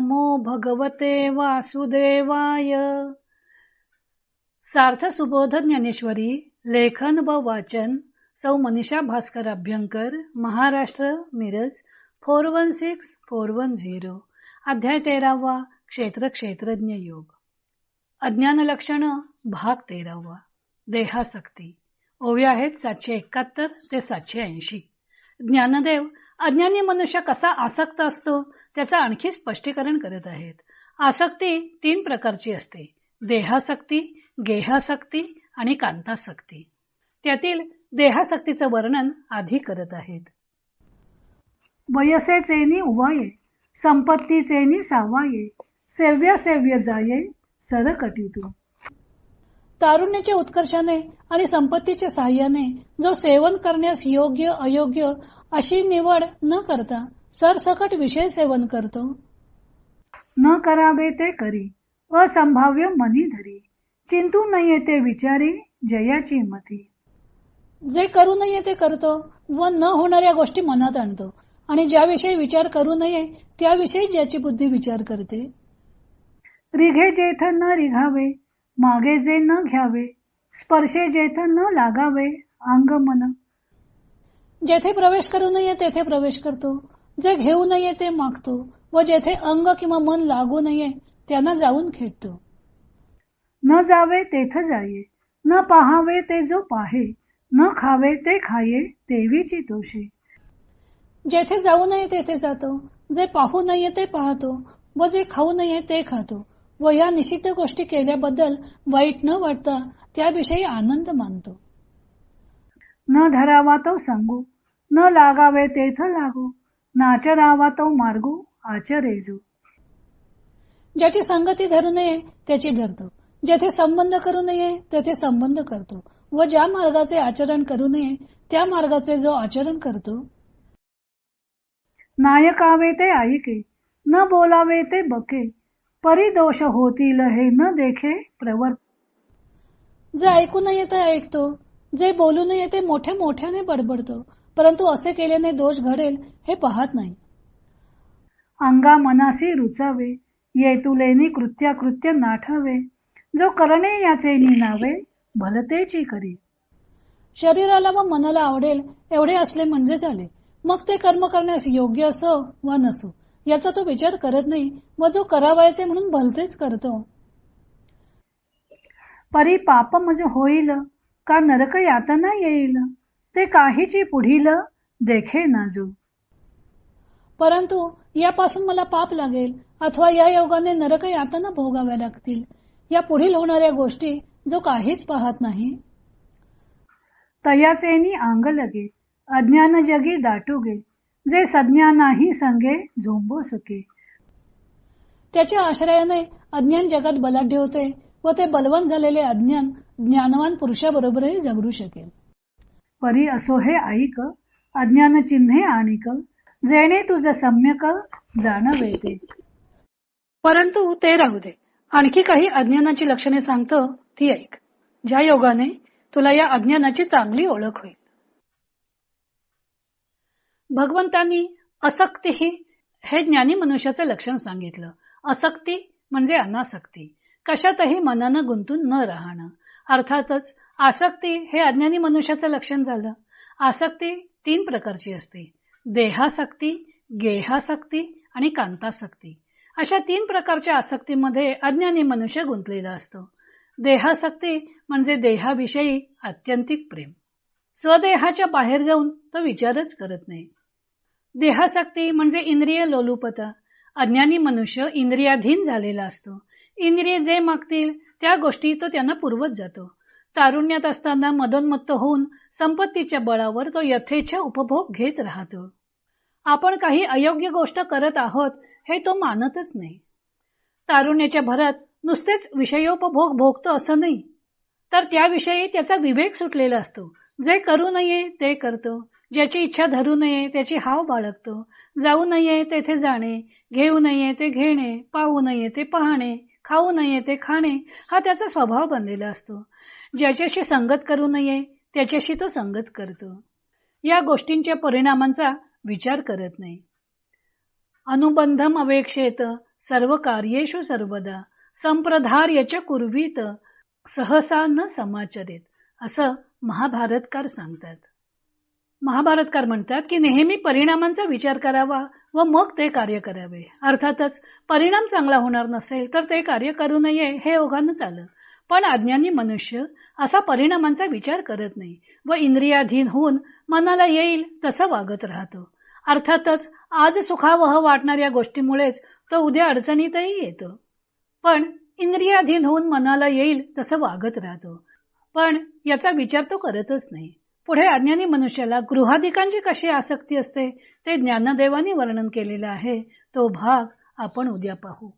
नमो भगवते वासुदेवाय. सार्थ सुबोध ज्ञानेश्वरी. लेखन व वाचन सौ मनीषा भास्कर अभ्यंकर, महाराष्ट्र, मिरज 416410. अध्याय 13वा. क्षेत्र क्षेत्रज्ञ योग. अज्ञान लक्षण भाग 13वा. देहासक्ती. ओव्या आहेत 771 ते 780. ज्ञानदेव अज्ञानी मनुष्य कसा आसक्त असतो त्याचा आणखी स्पष्टीकरण करत आहेत. आसक्ती 3 प्रकारची असते: देहासक्ती, गेहासक्ती आणि कांतासक्ती. त्यातील देहासक्तीचं वर्णन आधी करत आहेत. वयसेचेनी उवाये, संपत्तीचेनी सावाये, सेव्य सेव्य जाये सरकटितू. तारुण्याच्या उत्कर्षाने आणि संपत्तीच्या साह्याने जो सेवन करण्यास योग्य अयोग्य अशी निवड न करता सरसकट विषय सेवन करतो. न करावे ते करी, असंभाव्य मनी धरी, चिंतू नये ते विचारी जयाची मती. जे करू नये ते करतो व न होणाऱ्या गोष्टी मनात आणतो आणि ज्याविषयी विचार करू नये त्याविषयी ज्याची बुद्धी विचार करते. रिघे जेथ न रिघावे, मागे जे न घ्यावे, स्पर्शे जेथ न लागावे अंग मन. जेथे प्रवेश करू नये तेथे प्रवेश करतो, जे घेऊ नये ते मागतो व जेथे अंग किंवा मन लागू नये त्यांना जाऊन खेळतो. न जावे तेथ जाये, न पाहावे ते जो पाहे, न खावे ते खाये देवीची दोषे. जेथे जाऊ नये तेथे जातो, जे पाहू नये ते पाहतो व जे खाऊ नये ते खातो व या निषिद्ध गोष्टी केल्याबद्दल वाईट न वाटता त्याविषयी आनंद मानतो. न धरावा तो सांगू, न लागावे तेथ लागू, नाचरावा तो मार्गू आचरेजू. ज्याची संगती धरू नये त्याची धरतो, जेथे संबंध करू नये तेथे संबंध करतो व ज्या मार्गाचे आचरण करू नये त्या मार्गाचे जो आचरण करतो. नायकावे ते ऐके, न बोलावे ते बके, परिदोष होतील हे न देखे प्रवर्त. जे ऐकू नये ते ऐकतो, जे बोलू नये ते मोठ्या मोठ्याने बडबडतो, परंतु असे केल्याने दोष घडेल हे पाहत नाही. अंगा मनासी रुचावे, येतुलेनी कृत्याकृत्य नाठावे, जो करणे याचे नावे भलतेची करी. शरीराला व मनाला आवडेल एवढे असले म्हणजे झाले, मग ते कर्म करण्यास योग्य असो वा नसो याचा तो विचार करत नाही व जो करावायचे म्हणून भलतेच करतो. परी पाप मज होईल का नरक यातना येईल, ते काहीची पुढील देखे नाजू. परंतु यापासून मला पाप लागेल अथवा या योगाने नरक यातना भोगाव्या लागतील या पुढील होणाऱ्या गोष्टी जो काहीच पाहत नाही. तयाचेनी अंग लगे, अज्ञान जगी दाटुगे, जे सज्ञानाही संगे झोंबो सके. त्याच्या आश्रयाने अज्ञान जगात बलाढ्य होते व ते बलवान झालेले अज्ञान ज्ञानवान पुरुषाबरोबरही झगडू शकेल. परी असो हे ऐक, अज्ञान चिन्हे आणिक, जेणे तुझ सम्यक जाणवे ते. परंतु ते राहू दे, आणखी काही अज्ञानाची लक्षणे सांगतो ती ऐक, ज्या योगाने तुला या अज्ञानाची चांगली ओळख होईल. भगवंतांनी असक्ती हे ज्ञानी मनुष्याचं लक्षण सांगितलं. असक्ती म्हणजे अनासक्ती, कशातही मनानं गुंतून न राहणं. अर्थातच आसक्ती हे अज्ञानी मनुष्याचं लक्षण झालं. आसक्ती 3 प्रकारची असते: देहासक्ती, गेहासक्ती आणि कांतासक्ती. अशा 3 प्रकारच्या आसक्तीमध्ये अज्ञानी मनुष्य गुंतलेला असतो. देहासक्ती म्हणजे देहाविषयी आत्यंतिक प्रेम. स्वदेहाच्या बाहेर जाऊन तो विचारच करत नाही. देहासक्ती म्हणजे इंद्रिय लोलुपता. अज्ञानी मनुष्य इंद्रियाधीन झालेला असतो. इंद्रिय जे मागतील त्या गोष्टी तो त्यांना पुरवत जातो. तारुण्यात असताना मदोन्मत्त होऊन संपत्तीच्या बळावर तो यथेच्छ उपभोग घेत राहतो. आपण काही अयोग्य गोष्ट करत आहोत हे तो मानतच नाही. तारुण्याच्या भरात नुसतेच विषयोपभोग भोगतो असं नाही, तर त्याविषयी त्याचा विवेक सुटलेला असतो. जे करू नये ते करतो, ज्याची इच्छा धरू नये त्याची हाव बाळगतो, जाऊ नये तेथे जाणे, घेऊ नये ते घेणे, पाहू नये ते पाहणे, खाऊ नये ते खाणे हा त्याचा स्वभाव बनलेला असतो. ज्याच्याशी संगत करू नये त्याच्याशी तो संगत करतो. या गोष्टींच्या परिणामांचा विचार करत नाही. अनुबंधम अवेक्षेत सर्व कार्येषु सर्वदा संप्रधार्य च कुर्वीत सहसा न समाचरित, असं महाभारतकार सांगतात. महाभारतकार म्हणतात की नेहमी परिणामांचा विचार करावा व मग ते कार्य करावे. अर्थातच परिणाम चांगला होणार नसेल तर ते कार्य करू नये हे ओघानं चालं. पण अज्ञानी मनुष्य असा परिणामांचा विचार करत नाही व इंद्रियाधीन होऊन मनाला येईल तसं वागत राहतो. अर्थातच आज सुखावह वाटणाऱ्या गोष्टीमुळेच तो उद्या अडचणीतही येतो. पण इंद्रियाधीन होऊन मनाला येईल तसं वागत राहतो. पण याचा विचार तो करतच नाही. पुढे अज्ञानी मनुष्याला गृहाधिकांची कशी आसक्ती असते ते ज्ञानदेवाने वर्णन केलेलं आहे. तो भाग आपण उद्या पाहू.